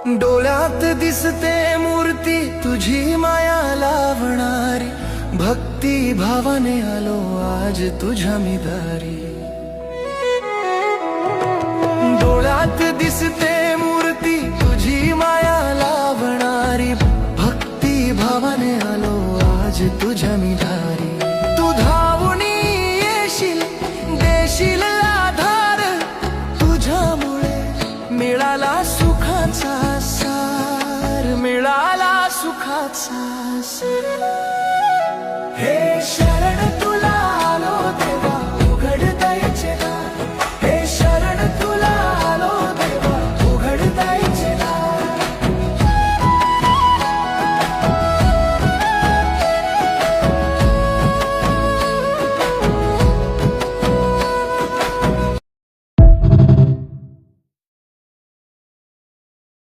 डोळ्यात दिसते मूर्ती तुझी माया लावणारी, भक्ती भावाने आलो आज तुझ्या मी दारी। डोळ्यात दिसते मूर्ती तुझी माया लावणारी, भक्ती भावाने आलो आज तुझ्या मी दारी। तू धावूनी येशील देशील आधार, तुझ्यामुळे मिळाला सुखाचा सार, मिळाला सुखाचा सार।